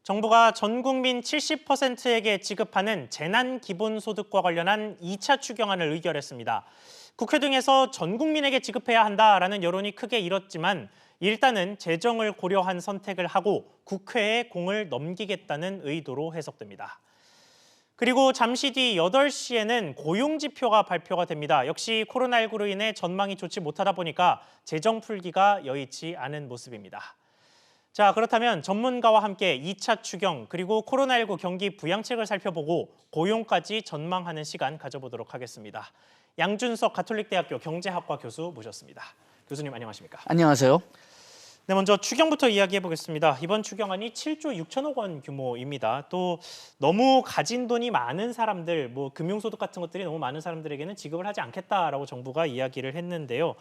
정부가 전 국민 70%에게 지급하는 재난기본소득과 관련한 2차 추경안을 의결했습니다. 국회 등에서 전 국민에게 지급해야 한다라는 여론이 크게 일었지만 일단은 재정을 고려한 선택을 하고 국회에 공을 넘기겠다는 의도로 해석됩니다. 그리고 잠시 뒤 8시에는 고용지표가 발표가 됩니다. 역시 코로나19로 인해 전망이 좋지 못하다 보니까 재정 풀기가 여의치 않은 모습입니다. 자, 그렇다면 전문가와 함께 2차 추경 그리고 코로나19 경기 부양책을 살펴보고 고용까지 전망하는 시간 가져보도록 하겠습니다. 양준석 가톨릭대학교 경제학과 교수 모셨습니다. 교수님 안녕하십니까? 안녕하세요. 네, 먼저 추경부터 이야기해 보겠습니다. 이번 추경안이 7조 6천억 원 규모입니다. 또 너무 가진 돈이 많은 사람들, 금융소득 같은 것들이 너무 많은 사람들에게는 지급을 하지 않겠다라고 정부가 이야기를 했는데요.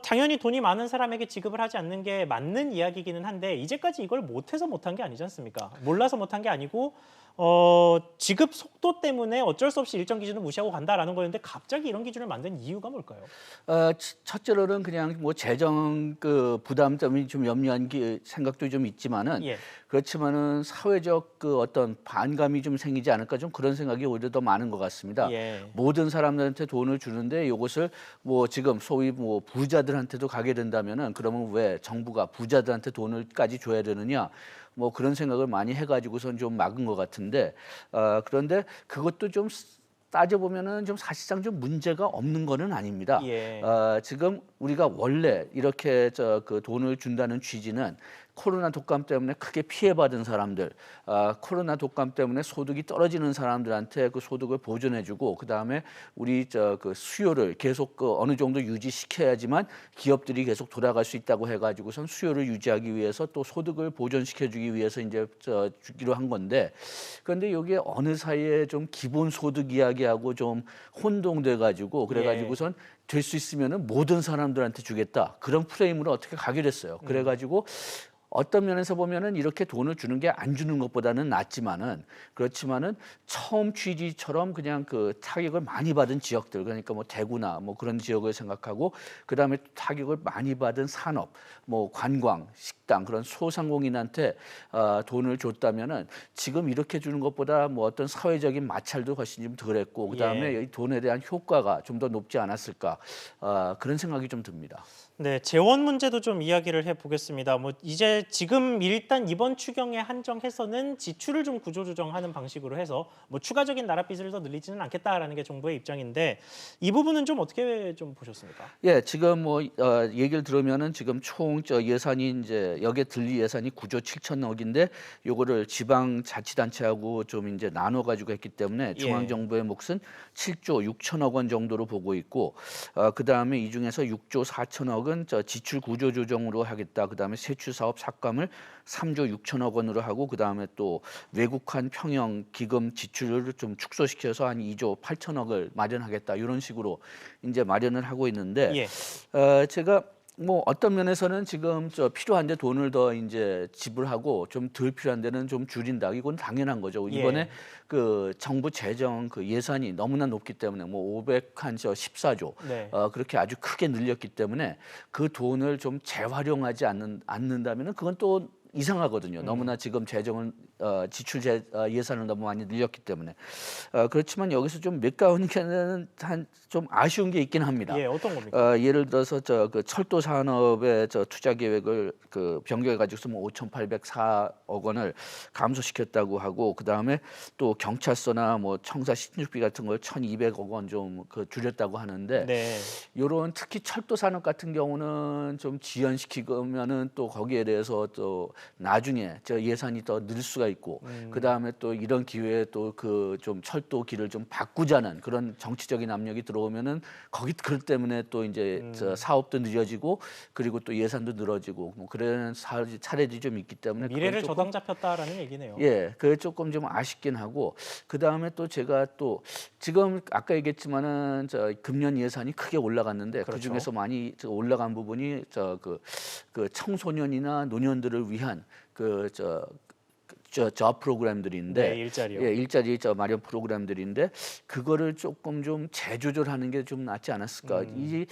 당연히 돈이 많은 사람에게 지급을 하지 않는 게 맞는 이야기이기는 한데 이제까지 이걸 못해서 못한 게 아니지 않습니까? 몰라서 못한 게 아니고 지급 속도 때문에 어쩔 수 없이 일정 기준을 무시하고 간다라는 거였는데 갑자기 이런 기준을 만든 이유가 뭘까요? 첫째로는 그냥 재정 부담점이 좀 염려한 생각도 좀 있지만은 그렇지만은 사회적 어떤 반감이 좀 생기지 않을까 좀 그런 생각이 오히려 더 많은 것 같습니다. 모든 사람들한테 돈을 주는데 이것을 지금 소위 부자들한테도 가게 된다면은 그러면 왜 정부가 부자들한테 돈을까지 줘야 되느냐? 그런 생각을 많이 해가지고선 좀 막은 것 같은데 그런데 그것도 좀 따져보면은 좀 사실상 좀 문제가 없는 거는 아닙니다. 지금 우리가 원래 이렇게 돈을 준다는 취지는 코로나 독감 때문에 크게 피해받은 사람들, 코로나 독감 때문에 소득이 떨어지는 사람들한테 그 소득을 보존해주고 그 다음에 우리 그 수요를 계속 어느 정도 유지시켜야지만 기업들이 계속 돌아갈 수 있다고 해가지고선 수요를 유지하기 위해서 또 소득을 보존시켜주기 위해서 이제 주기로 한 건데 그런데 여기에 어느 사이에 좀 기본 소득 이야기하고 좀 혼동돼가지고 그래가지고선 될 수 있으면은 모든 사람들한테 주겠다 그런 프레임으로 어떻게 가게 됐어요. 그래가지고. 어떤 면에서 보면은 이렇게 돈을 주는 게 안 주는 것보다는 낫지만은 그렇지만은 처음 취지처럼 그냥 그 타격을 많이 받은 지역들 그러니까 대구나 그런 지역을 생각하고 그다음에 타격을 많이 받은 산업 관광 식당 그런 소상공인한테 돈을 줬다면은 지금 이렇게 주는 것보다 어떤 사회적인 마찰도 훨씬 좀 덜했고 그다음에 이 돈에 대한 효과가 좀 더 높지 않았을까 그런 생각이 좀 듭니다. 네, 재원 문제도 좀 이야기를 해보겠습니다. 이제 지금 일단 이번 추경에 한정해서는 지출을 좀 구조조정하는 방식으로 해서 추가적인 나라빚을 더 늘리지는 않겠다라는 게 정부의 입장인데 이 부분은 좀 어떻게 좀 보셨습니까? 지금 얘기를 들으면은 지금 총 예산이 이제 여기에 들릴 예산이 9조 7천억인데 요거를 지방자치단체하고 좀 이제 나눠 가지고 했기 때문에 중앙정부의 몫은 7조 6천억 원 정도로 보고 있고 그다음에 이 중에서 6조 4천억은 지출 구조 조정으로 하겠다. 그다음에 세출 사업 삭감을 3조 6천억 원으로 하고 그다음에 또 외국환 평형 기금 지출을 좀 축소시켜서 한 2조 8천억을 마련하겠다. 이런 식으로 이제 마련을 하고 있는데 제가 어떤 면에서는 지금 필요한데 돈을 더 이제 지불하고 좀 덜 필요한 데는 좀 줄인다. 이건 당연한 거죠. 이번에 그 정부 재정 그 예산이 너무나 높기 때문에 14조 그렇게 아주 크게 늘렸기 때문에 그 돈을 좀 재활용하지 않는다면은 그건 또 이상하거든요. 너무나 지금 재정은 지출 예산을 너무 많이 늘렸기 때문에 그렇지만 여기서 좀 몇 가지는 좀 아쉬운 게 있긴 합니다. 어떤 겁니까? 예를 들어서 그 철도 산업의 투자 계획을 변경해 가지고서 5,804억 원을 감소시켰다고 하고 그 다음에 또 경찰서나 청사 신축비 같은 걸 1,200억 원 좀 줄였다고 하는데 이런 특히 철도 산업 같은 경우는 좀 지연시키면은 또 거기에 대해서 또 나중에 예산이 더 늘 수가 있고 그 다음에 또 이런 기회에 또 그 좀 철도 길을 좀 바꾸자는 그런 정치적인 압력이 들어오면은 그것 때문에 또 이제 사업도 늦어지고 그리고 또 예산도 늘어지고 그런 차례들이 좀 있기 때문에 미래를 저당 잡혔다라는 얘기네요. 그게 조금 좀 아쉽긴 하고 그 다음에 또 제가 또 지금 아까 얘기했지만은 금년 예산이 크게 올라갔는데 그 중에서 많이 올라간 부분이 그 청소년이나 노년들을 위한 저 프로그램들인데 일자리 마련 프로그램들인데 그거를 조금 좀 재조절하는 게 좀 낫지 않았을까. 이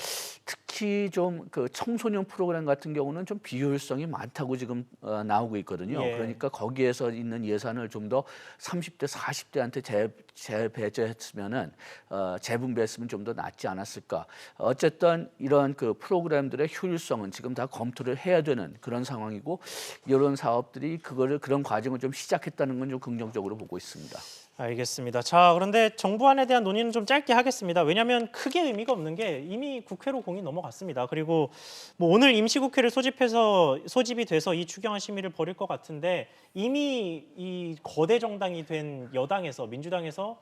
특히 특히 좀 그 청소년 프로그램 같은 경우는 좀 비효율성이 많다고 지금 나오고 있거든요. 예. 그러니까 거기에서 있는 예산을 좀 더 30대, 40대한테 재배제했으면은 재분배했으면 좀 더 낫지 않았을까. 어쨌든 이런 그 프로그램들의 효율성은 지금 다 검토를 해야 되는 그런 상황이고 이런 사업들이 그런 과정을 좀 시작했다는 건 좀 긍정적으로 보고 있습니다. 알겠습니다. 자, 그런데 정부안에 대한 논의는 좀 짧게 하겠습니다. 왜냐하면 크게 의미가 없는 게 이미 국회로 공이 넘어갔습니다. 그리고 뭐 오늘 임시국회를 소집이 돼서 이 추경안 심의를 벌일 것 같은데 이미 이 거대 정당이 된 여당에서 민주당에서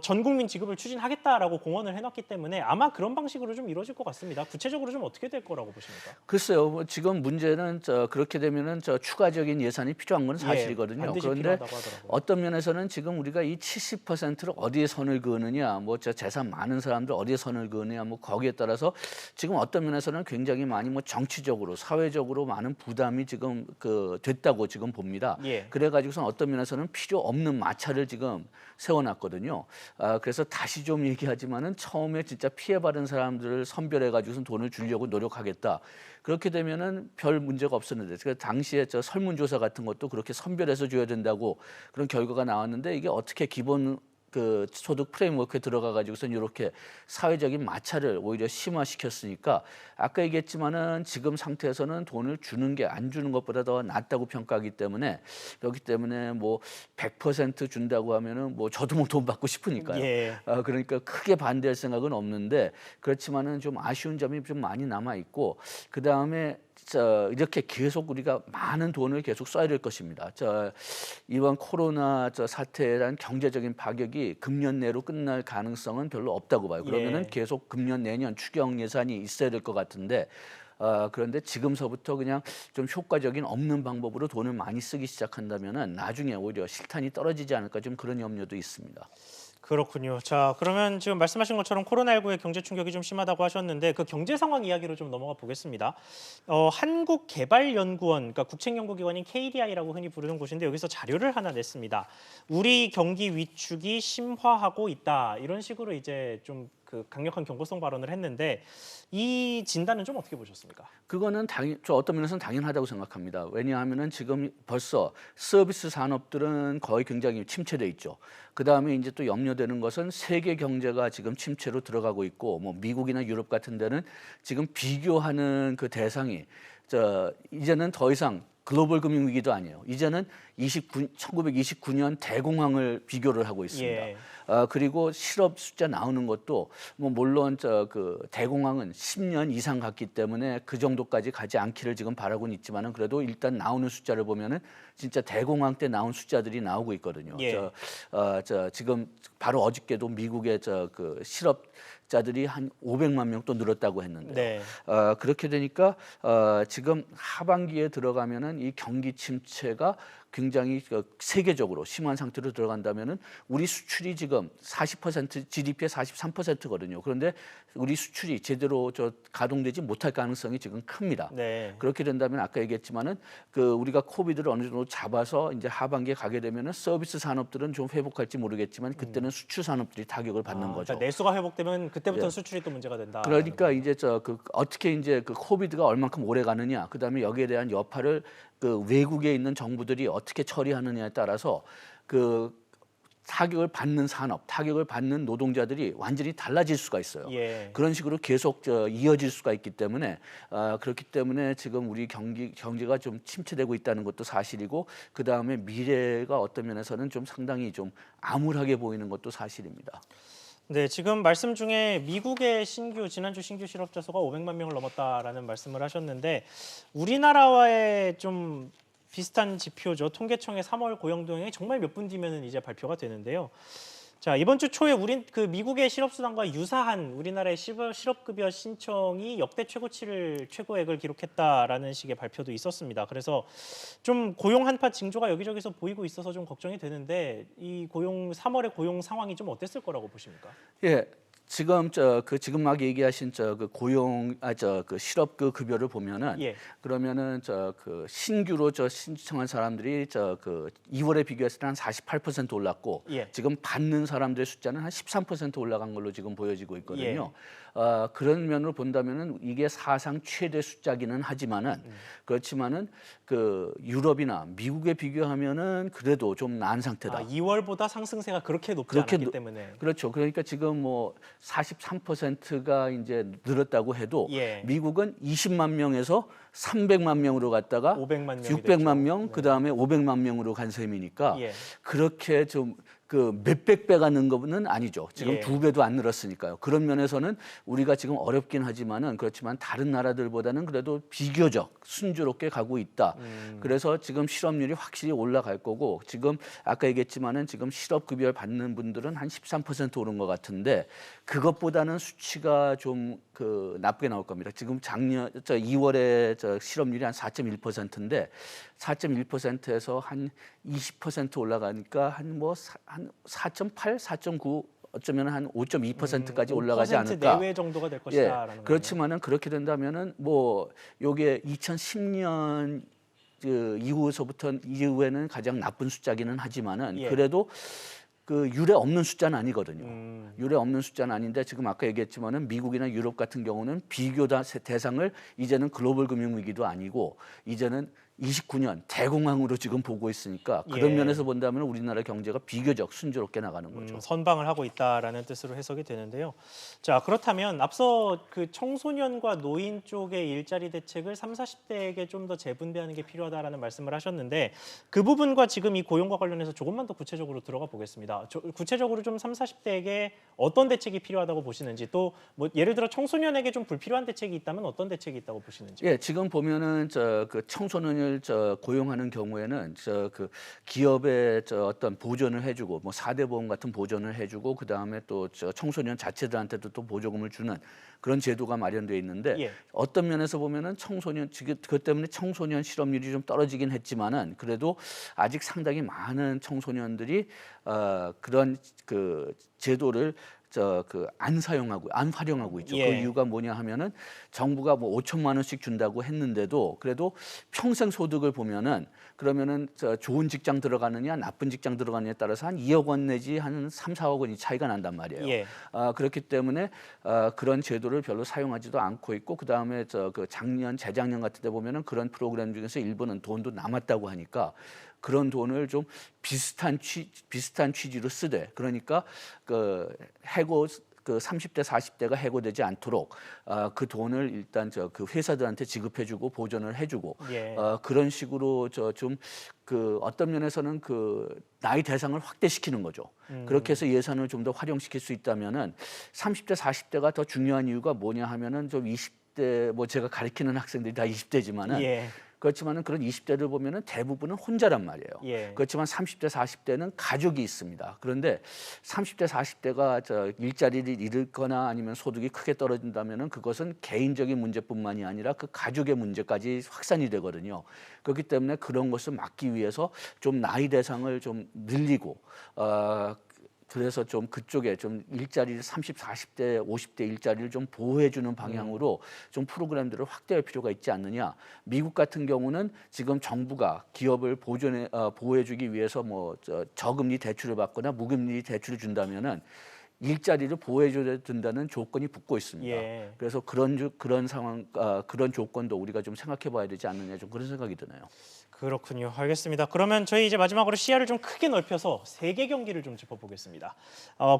전 국민 지급을 추진하겠다라고 공언을 해놨기 때문에 아마 그런 방식으로 좀 이루어질 것 같습니다. 구체적으로 좀 어떻게 될 거라고 보십니까? 글쎄요, 뭐 지금 문제는 그렇게 되면은 추가적인 예산이 필요한 건 사실이거든요. 반드시 그런데 필요하다고 하더라고요. 어떤 면에서는 지금 우리가 이 70%를 어디에 선을 그으느냐, 뭐 재산 많은 사람들 어디에 선을 그으느냐, 뭐 거기에 따라서 지금 어떤 면에서는 굉장히 많이 뭐 정치적으로, 사회적으로 많은 부담이 지금 됐다고 지금 봅니다. 예. 그래가지고선 어떤 면에서는 필요 없는 마찰을 지금 세워놨거든요. 그래서 다시 좀 얘기하지만은 처음에 진짜 피해받은 사람들을 선별해가지고선 돈을 주려고 노력하겠다. 그렇게 되면은 별 문제가 없었는데, 그러니까 당시에 설문조사 같은 것도 그렇게 선별해서 줘야 된다고 그런 결과가 나왔는데 이게 어떻게 기본 소득 프레임워크에 들어가 가지고선 이렇게 사회적인 마찰을 오히려 심화시켰으니까 아까 얘기했지만은 지금 상태에서는 돈을 주는 게 안 주는 것보다 더 낫다고 평가하기 때문에 그렇기 때문에 뭐 100% 준다고 하면은 뭐 저도 뭐 돈 받고 싶으니까요. 예. 그러니까 크게 반대할 생각은 없는데 그렇지만은 좀 아쉬운 점이 좀 많이 남아 있고 그 다음에 이렇게 계속 우리가 많은 돈을 계속 써야 될 것입니다. 이번 코로나 사태란 경제적인 파격이 금년 내로 끝날 가능성은 별로 없다고 봐요. 그러면은 예. 계속 금년 내년 추경 예산이 있어야 될 것 같은데 그런데 지금서부터 그냥 좀 효과적인 없는 방법으로 돈을 많이 쓰기 시작한다면은 나중에 오히려 실탄이 떨어지지 않을까 좀 그런 염려도 있습니다. 그렇군요. 자, 그러면 지금 말씀하신 것처럼 코로나19의 경제 충격이 좀 심하다고 하셨는데 그 경제 상황 이야기로 좀 넘어가 보겠습니다. 한국개발연구원, 그러니까 국책연구기관인 KDI라고 흔히 부르는 곳인데 여기서 자료를 하나 냈습니다. 우리 경기 위축이 심화하고 있다. 이런 식으로 이제 좀 강력한 경고성 발언을 했는데 이 진단은 좀 어떻게 보셨습니까? 그거는 저 어떤 면에서는 당연하다고 생각합니다. 왜냐하면은 지금 벌써 서비스 산업들은 거의 굉장히 침체돼 있죠. 그 다음에 이제 또 염려되는 것은 세계 경제가 지금 침체로 들어가고 있고, 뭐 미국이나 유럽 같은 데는 지금 비교하는 그 대상이 이제는 더 이상 글로벌 금융 위기도 아니에요. 이제는 1929년 대공황을 비교를 하고 있습니다. 예. 그리고 실업 숫자 나오는 것도 뭐 물론 대공황은 10년 이상 갔기 때문에 그 정도까지 가지 않기를 지금 바라고는 있지만은 그래도 일단 나오는 숫자를 보면은 진짜 대공황 때 나온 숫자들이 나오고 있거든요. 예. 지금 바로 어저께도 미국의 실업자들이 한 500만 명 또 늘었다고 했는데요. 네. 그렇게 되니까 지금 하반기에 들어가면은 이 경기 침체가 굉장히 세계적으로 심한 상태로 들어간다면은 우리 수출이 지금 40% GDP의 43%거든요. 그런데 우리 수출이 제대로 가동되지 못할 가능성이 지금 큽니다. 네. 그렇게 된다면 아까 얘기했지만은 우리가 코비드를 어느 정도 잡아서 이제 하반기에 가게 되면은 서비스 산업들은 좀 회복할지 모르겠지만 그때는 수출 산업들이 타격을 받는 거죠. 그러니까 내수가 회복되면 그때부터 예. 수출이 또 문제가 된다. 그러니까 이제 어떻게 이제 코비드가 얼만큼 오래 가느냐, 그다음에 여기에 대한 여파를 외국에 있는 정부들이 어떻게 처리하느냐에 따라서 타격을 받는 산업, 타격을 받는 노동자들이 완전히 달라질 수가 있어요. 예. 그런 식으로 계속 이어질 수가 있기 때문에 그렇기 때문에 지금 우리 경제가 좀 침체되고 있다는 것도 사실이고 그 다음에 미래가 어떤 면에서는 좀 상당히 좀 암울하게 보이는 것도 사실입니다. 네, 지금 말씀 중에 미국의 지난주 신규 실업자 수가 500만 명을 넘었다라는 말씀을 하셨는데 우리나라와의 좀 비슷한 지표죠. 통계청의 3월 고용 동향이 정말 몇 분 뒤면은 이제 발표가 되는데요. 자, 이번 주 초에 미국의 실업수당과 유사한 우리나라의 실업급여 신청이 역대 최고액을 기록했다라는 식의 발표도 있었습니다. 그래서 좀 고용 한파 징조가 여기저기서 보이고 있어서 좀 걱정이 되는데 이 3월의 고용 상황이 좀 어땠을 거라고 보십니까? 예. 지금 지금 막 얘기하신 고용 실업 급여를 보면은 예. 그러면은 신규로 신청한 사람들이 2월에 비교했을 때 한 48% 올랐고 예. 지금 받는 사람들의 숫자는 한 13% 올라간 걸로 지금 보여지고 있거든요. 그런 면으로 본다면은 이게 사상 최대 숫자기는 하지만은 그렇지만은 유럽이나 미국에 비교하면은 그래도 좀 나은 상태다. 2월보다 상승세가 그렇게 높지 그렇게 않았기 때문에. 그렇죠. 그러니까 지금 뭐 43%가 이제 늘었다고 해도 예. 미국은 20만 명에서 300만 명으로 갔다가 500만 명이 600만 됐죠. 명, 네. 그다음에 500만 명으로 간 셈이니까 예. 그렇게 좀 몇백 배가 는 거는 아니죠. 지금 예. 2배도 안 늘었으니까요. 그런 면에서는 우리가 지금 어렵긴 하지만은 그렇지만 다른 나라들보다는 그래도 비교적 순조롭게 가고 있다. 그래서 지금 실업률이 확실히 올라갈 거고 지금 아까 얘기했지만은 지금 실업급여를 받는 분들은 한 13% 오른 것 같은데 그것보다는 수치가 좀 나쁘게 나올 겁니다. 지금 작년 2월에 실업률이 한 4.1%인데 4.1%에서 한 20% 올라가니까 한 4.8, 4.9 어쩌면 한 5.2%까지 올라가지 5% 않을까. 내외 정도가 될 것이다라는 거예요. 그렇지만은 그렇게 된다면은 뭐 요게 2010년 이후에는 가장 나쁜 숫자기는 하지만은 예. 그래도 유례 없는 숫자는 아니거든요. 유례 없는 숫자는 아닌데 지금 아까 얘기했지만은 미국이나 유럽 같은 경우는 비교 대상을 이제는 글로벌 금융 위기도 아니고 이제는 29년 대공황으로 지금 보고 있으니까 그런 예. 면에서 본다면 우리나라 경제가 비교적 순조롭게 나가는 거죠. 선방을 하고 있다라는 뜻으로 해석이 되는데요. 자, 그렇다면 앞서 청소년과 노인 쪽의 일자리 대책을 3, 40대에게 좀 더 재분배하는 게 필요하다라는 말씀을 하셨는데 그 부분과 지금 이 고용과 관련해서 조금만 더 구체적으로 들어가 보겠습니다. 구체적으로 좀 3, 40대에게 어떤 대책이 필요하다고 보시는지 또 뭐 예를 들어 청소년에게 좀 불필요한 대책이 있다면 어떤 대책이 있다고 보시는지. 예, 지금 보면은 청소년을 고용하는 경우에는 기업에 어떤 보전을 해주고 뭐 4대 보험 같은 보전을 해주고 그 다음에 또 청소년 자체들한테도 또 보조금을 주는 그런 제도가 마련되어 있는데 예. 어떤 면에서 보면은 지금 그것 때문에 청소년 실업률이 좀 떨어지긴 했지만은 그래도 아직 상당히 많은 청소년들이 그런 제도를 안 활용하고 있죠. 예. 그 이유가 뭐냐 하면은 정부가 뭐 5천만 원씩 준다고 했는데도 그래도 평생 소득을 보면은 그러면은 좋은 직장 들어가느냐 나쁜 직장 들어가느냐에 따라서 한 2억 원 내지 한 3, 4억 원이 차이가 난단 말이에요. 예. 그렇기 때문에 그런 제도를 별로 사용하지도 않고 있고 그다음에 재작년 같은 데 보면은 그런 프로그램 중에서 일부는 돈도 남았다고 하니까 그런 돈을 좀 비슷한 취지로 쓰되 그러니까 해고 30대 40대가 해고되지 않도록 그 돈을 일단 회사들한테 지급해주고 보전을 해주고 예. 그런 식으로 좀 어떤 면에서는 나이 대상을 확대시키는 거죠. 그렇게 해서 예산을 좀 더 활용시킬 수 있다면은 30대 40대가 더 중요한 이유가 뭐냐 하면은 좀 20대 뭐 제가 가르치는 학생들이 다 20대지만은 예. 그렇지만은 그런 20대를 보면은 대부분은 혼자란 말이에요. 예. 그렇지만 30대, 40대는 가족이 있습니다. 그런데 30대, 40대가 일자리를 잃거나 아니면 소득이 크게 떨어진다면은 그것은 개인적인 문제뿐만이 아니라 그 가족의 문제까지 확산이 되거든요. 그렇기 때문에 그런 것을 막기 위해서 좀 나이 대상을 좀 늘리고 그래서 좀 그쪽에 좀 일자리를 30, 40대, 50대 일자리를 좀 보호해주는 방향으로 좀 프로그램들을 확대할 필요가 있지 않느냐. 미국 같은 경우는 지금 정부가 기업을 보호해주기 위해서 뭐 저금리 대출을 받거나 무금리 대출을 준다면은 일자리를 보호해줘야 된다는 조건이 붙고 있습니다. 예. 그래서 그런 상황, 그런 조건도 우리가 좀 생각해봐야 되지 않느냐 좀 그런 생각이 드네요. 그렇군요. 알겠습니다. 그러면 저희 이제 마지막으로 시야를 좀 크게 넓혀서 세계 경기를 좀 짚어보겠습니다.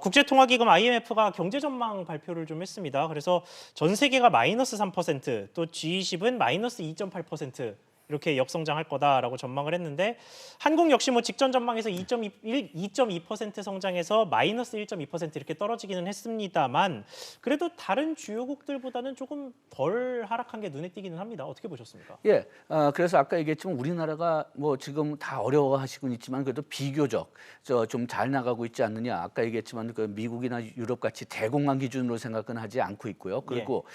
국제통화기금 IMF가 경제 전망 발표를 좀 했습니다. 그래서 전 세계가 마이너스 3%, 또 G20은 마이너스 2.8% 이렇게 역성장할 거다라고 전망을 했는데 한국 역시 뭐 직전 전망에서 2.2% 성장해서 마이너스 1.2% 이렇게 떨어지기는 했습니다만 그래도 다른 주요국들보다는 조금 덜 하락한 게 눈에 띄기는 합니다. 어떻게 보셨습니까? 예, 그래서 아까 얘기했지만 우리나라가 뭐 지금 다 어려워하시곤 있지만 그래도 비교적 좀 잘 나가고 있지 않느냐. 아까 얘기했지만 미국이나 유럽 같이 대공황 기준으로 생각은 하지 않고 있고요. 그리고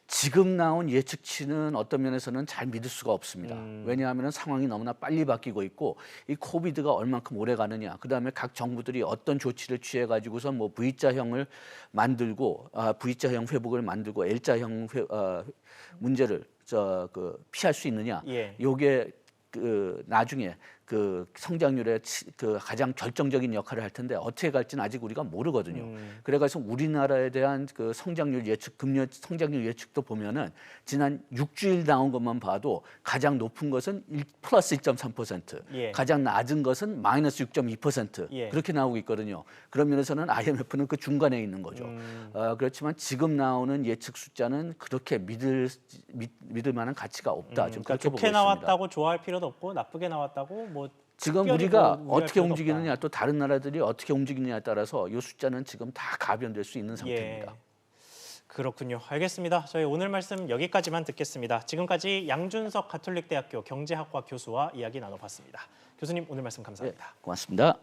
지금 나온 예측치는 어떤 면에서는 잘 믿을 수가 없습니다. 왜냐하면 상황이 너무나 빨리 바뀌고 있고 이 코비드가 얼만큼 오래 가느냐, 그다음에 각 정부들이 어떤 조치를 취해 가지고서 뭐 V자형을 만들고 V자형 회복을 만들고 L자형 문제를 피할 수 있느냐. 예. 요게 나중에 그 성장률의 그 가장 결정적인 역할을 할 텐데 어떻게 갈지는 아직 우리가 모르거든요. 그래서 우리나라에 대한 그 성장률 예측, 금년 성장률 예측도 보면은 지난 6주일 나온 것만 봐도 가장 높은 것은 플러스 1.3%, 예. 가장 낮은 것은 마이너스 6.2% 예. 그렇게 나오고 있거든요. 그런 면에서는 IMF는 그 중간에 있는 거죠. 그렇지만 지금 나오는 예측 숫자는 그렇게 믿을 만한 가치가 없다. 좀 그러니까 그렇게 보고 좋게 있습니다. 나왔다고 좋아할 필요도 없고 나쁘게 나왔다고 뭐 지금 특별히 우리가 뭐 우려할 어떻게 필요도 움직이느냐 없다. 또 다른 나라들이 어떻게 움직이느냐에 따라서 이 숫자는 지금 다 가변될 수 있는 상태입니다. 예. 그렇군요. 알겠습니다. 저희 오늘 말씀 여기까지만 듣겠습니다. 지금까지 양준석 가톨릭대학교 경제학과 교수와 이야기 나눠봤습니다. 교수님 오늘 말씀 감사합니다. 고맙습니다.